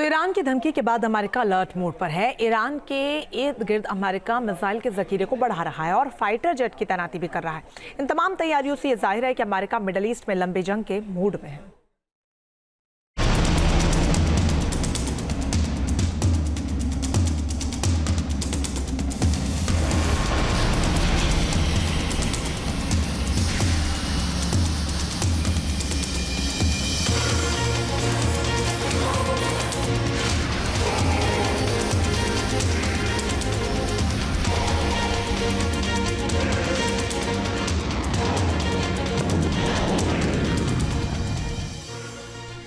तो ईरान की धमकी के बाद अमेरिका अलर्ट मोड पर है। ईरान के इर्द गिर्द अमेरिका मिसाइल के जखीरे को बढ़ा रहा है और फाइटर जेट की तैनाती भी कर रहा है। इन तमाम तैयारियों से यह जाहिर है कि अमेरिका मिडल ईस्ट में लंबी जंग के मूड में है।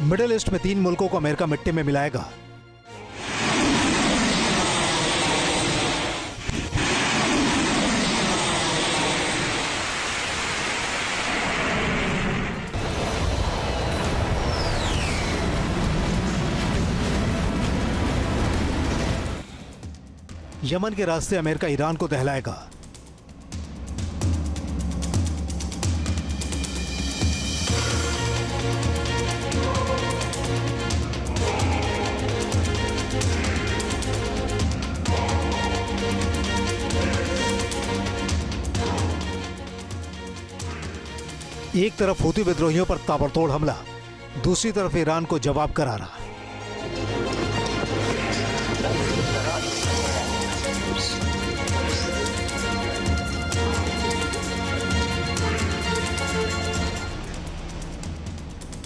मिडिल ईस्ट में 3 मुल्कों को अमेरिका मिट्टी में मिलाएगा। यमन के रास्ते अमेरिका ईरान को दहलाएगा। एक तरफ हूती विद्रोहियों पर ताबड़तोड़ हमला, दूसरी तरफ ईरान को जवाब करारा।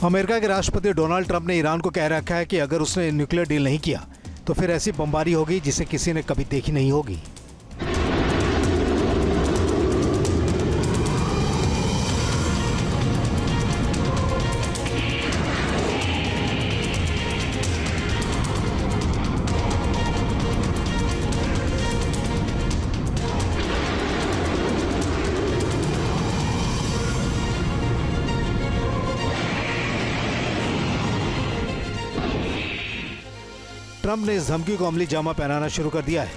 अमेरिका के राष्ट्रपति डोनाल्ड ट्रंप ने ईरान को कह रखा है कि अगर उसने न्यूक्लियर डील नहीं किया तो फिर ऐसी बमबारी होगी जिसे किसी ने कभी देखी नहीं होगी। ट्रंप ने इस धमकी को अमली जामा पहनाना शुरू कर दिया है।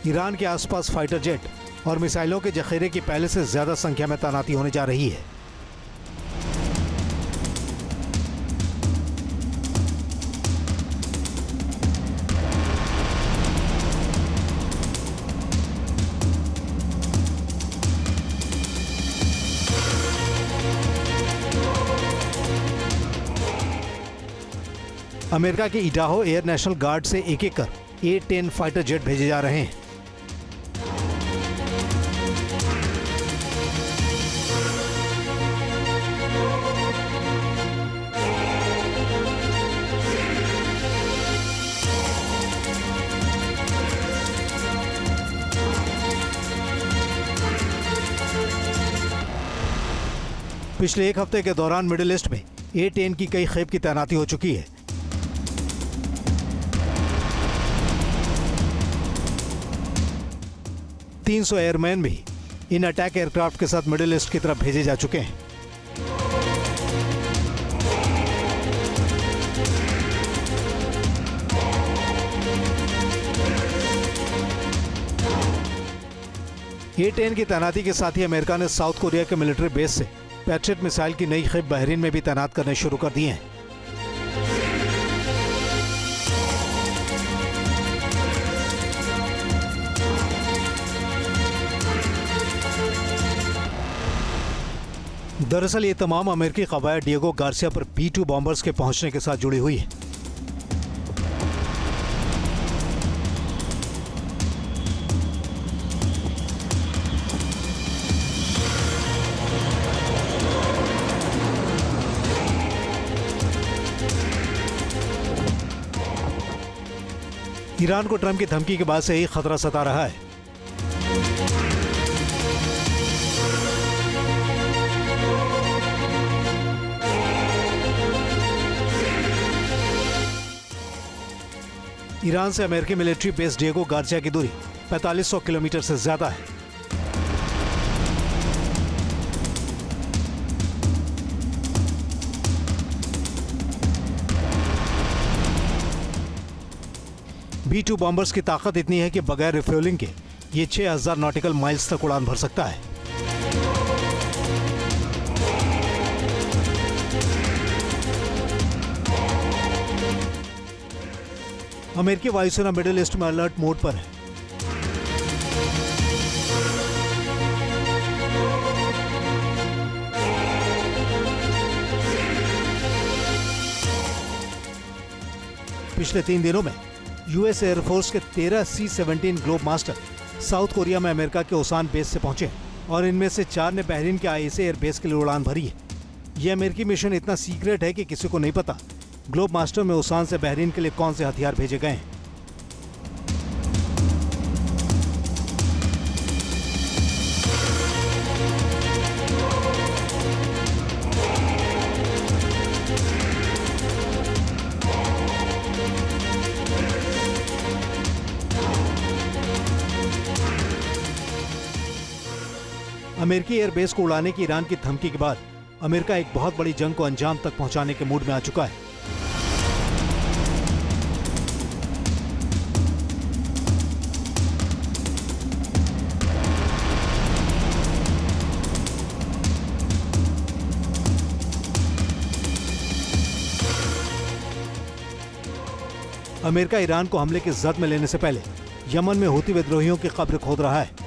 ईरान के आसपास फाइटर जेट और मिसाइलों के जखीरे की पहले से ज्यादा संख्या में तैनाती होने जा रही है। अमेरिका के इडाहो एयर नेशनल गार्ड से एक एक कर A-10 फाइटर जेट भेजे जा रहे हैं। पिछले एक हफ्ते के दौरान मिडिल ईस्ट में A-10 की कई खेप की तैनाती हो चुकी है। $300 एयरमैन भी इन अटैक एयरक्राफ्ट के साथ मिडिल ईस्ट की तरफ भेजे जा चुके हैं। A-10 की तैनाती के साथ ही अमेरिका ने साउथ कोरिया के मिलिट्री बेस से पैट्रियट मिसाइल की नई खेप बहरीन में भी तैनात करने शुरू कर दिए हैं। दरअसल ये तमाम अमेरिकी कवायद डिएगो गार्सिया पर B-2 बॉम्बर्स के पहुंचने के साथ जुड़ी हुई है। ईरान को ट्रंप की धमकी के बाद से ही खतरा सता रहा है। ईरान से अमेरिकी मिलिट्री बेस डिएगो गार्सिया की दूरी 4500 किलोमीटर से ज्यादा है। B-2 बॉम्बर्स की ताकत इतनी है कि बगैर रिफ्यूलिंग के ये 6000 नॉटिकल माइल्स तक उड़ान भर सकता है। अमेरिकी वायुसेना मिडिल ईस्ट में अलर्ट मोड पर है। पिछले 3 दिनों में यूएस एयरफोर्स के 13 C-17 globe master south Korea में अमेरिका के ओसान बेस से पहुंचे और इनमें से 4 ने बहरीन के आईएसए एयर बेस के लिए उड़ान भरी है। यह अमेरिकी मिशन इतना सीक्रेट है कि किसी को नहीं पता ग्लोब मास्टर में ओसान से बहरीन के लिए कौन से हथियार भेजे गए हैं। अमेरिकी एयरबेस को उड़ाने की ईरान की धमकी के बाद अमेरिका एक बहुत बड़ी जंग को अंजाम तक पहुंचाने के मूड में आ चुका है। अमेरिका ईरान को हमले की जद में लेने से पहले यमन में हूती विद्रोहियों की कब्र खोद रहा है।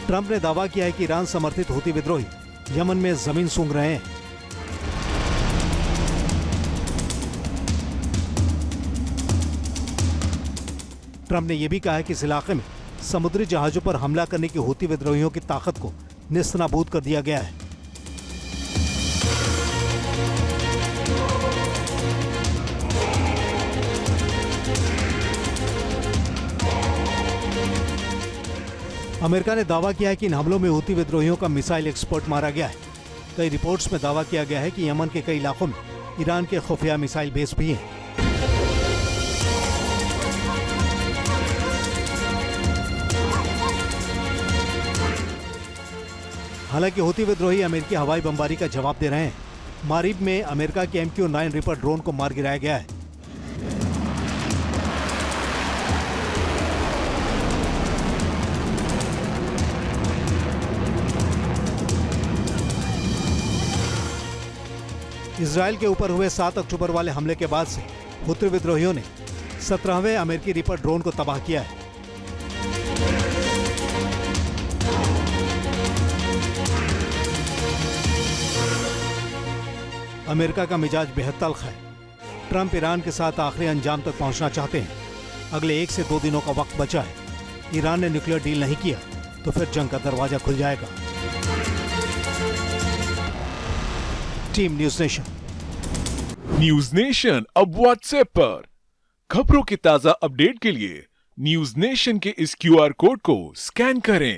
ट्रंप ने दावा किया है कि ईरान समर्थित हूती विद्रोही यमन में जमीन सूंघ रहे हैं। ट्रंप ने यह भी कहा है कि इस इलाके में समुद्री जहाजों पर हमला करने की हूती विद्रोहियों की ताकत को निस्तनाबूद कर दिया गया है। अमेरिका ने दावा किया है कि इन हमलों में हूती विद्रोहियों का मिसाइल एक्सपर्ट मारा गया है। कई रिपोर्ट्स में दावा किया गया है कि यमन के कई इलाकों में ईरान के खुफिया मिसाइल बेस भी हैं। हालांकि हूती विद्रोही अमेरिकी हवाई बमबारी का जवाब दे रहे हैं। मारिब में अमेरिका के MQ-9 रिपर ड्रोन को मार गिराया गया है। इजराइल के ऊपर हुए 7 अक्टूबर वाले हमले के बाद से हूती विद्रोहियों ने 17वें अमेरिकी रिपर ड्रोन को तबाह किया है। अमेरिका का मिजाज बेहद तल्ख है। ट्रंप ईरान के साथ आखिरी अंजाम तक पहुंचना चाहते हैं। अगले 1 से 2 दिनों का वक्त बचा है। ईरान ने न्यूक्लियर डील नहीं किया तो फिर जंग का दरवाजा खुल जाएगा। Team news nation. News nation अब व्हाट्सएप पर खबरों के ताजा अपडेट के लिए न्यूज़ नेशन के इस QR कोड को स्कैन करें